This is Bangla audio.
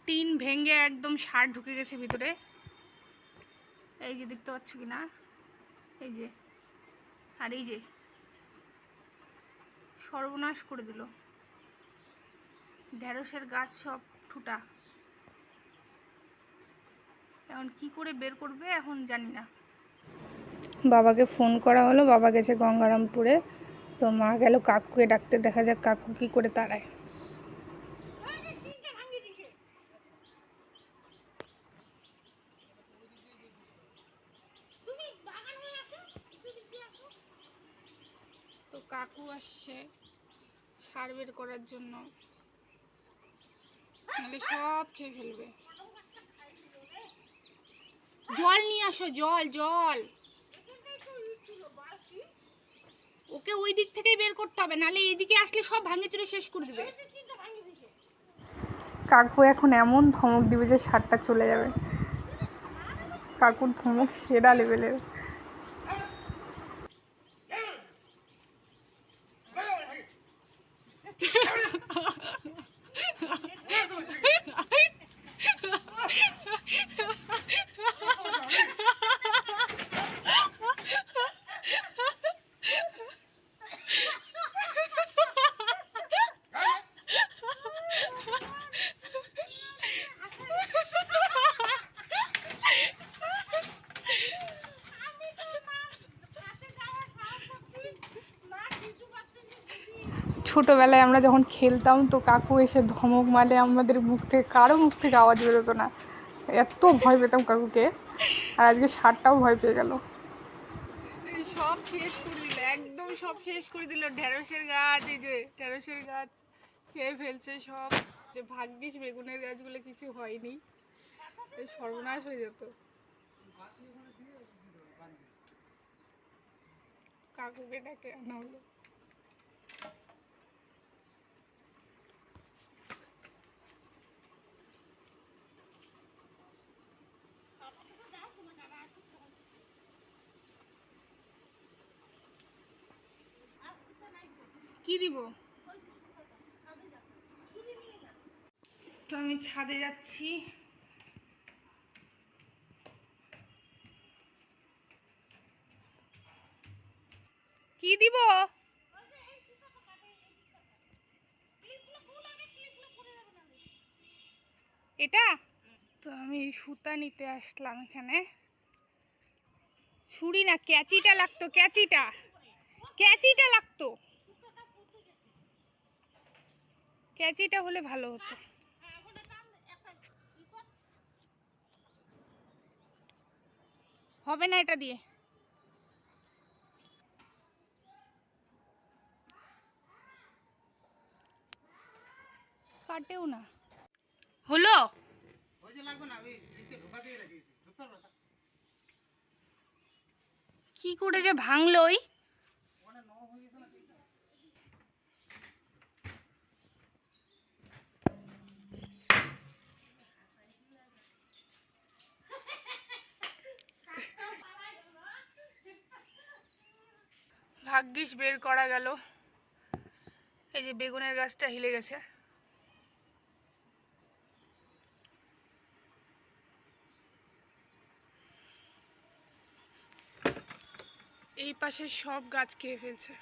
টিন ভেঙে একদম সার ঢুকে গেছে ভিতরে। এই যে দেখতে পাচ্ছ কি না, এই যে, আর এই যে সর্বনাশ করে দিল। ঢেঁড়সের গাছ সব ঠুটা। এখন কি করে বের করবে এখন জানি না। বাবাকে ফোন করা হলো, বাবা গেছে গঙ্গারামপুরে, তো মা গেল কাকুকে ডাকতে, দেখা যাক কাকু কি করে তাড়ায়। তো কাকু আসছে সার বের করার জন্য, নাহলে সব খেয়ে ফেলবে। জল নিয়ে আসো, জল জল। ওকে ওই দিক থেকেই বের করতে হবে, নাহলে এইদিকে আসলে সব ভাঙে চুরে শেষ করে দেবে। কাকু এখন এমন ধমক দিবে যে সারটা চলে যাবে। কাকুর ধমক সেরা লেভেলের। ছোটোবেলায় আমরা যখন খেলতাম তো কাকু এসে ধমক মারলে আমাদের মুখ থেকে, কারো মুখ থেকে আওয়াজ বেরোতো না, এত ভয় পেতাম কাকুকে। আর আজকে সারটাও ভয় পেয়ে গেল। সব শেষ করে দিল, একদম সব শেষ করে দিল। ঢেঁড়সের গাছ, এই যে ঢেঁড়সের গাছ খেয়ে ফেলছে সব। যে ভাগ্যিস বেগুনের গাছগুলো কিছু হয়নি, সর্বনাশ হয়ে যেত। কাকুকে ডাকে আনা হলো। কি দিব? তো আমি ছাদে যাচ্ছি। কি দিব? এটা তো আমি সুতা নিতে আসলাম এখানে। ছুরি না, ক্যাচিটা লাগতো, ক্যাচিটা ক্যাচিটা লাগতো। ক্যাচিটা হলে ভালো হতো। হবে না এটা দিয়ে। কাটেও না। হলো? কি করে যে ভাঙলোই। ভাগ্যিস বের করা গেল। এই যে বেগুনের গাছটা হিলে গেছে। এই পাশে সব গাছ খেয়ে ফেলছে।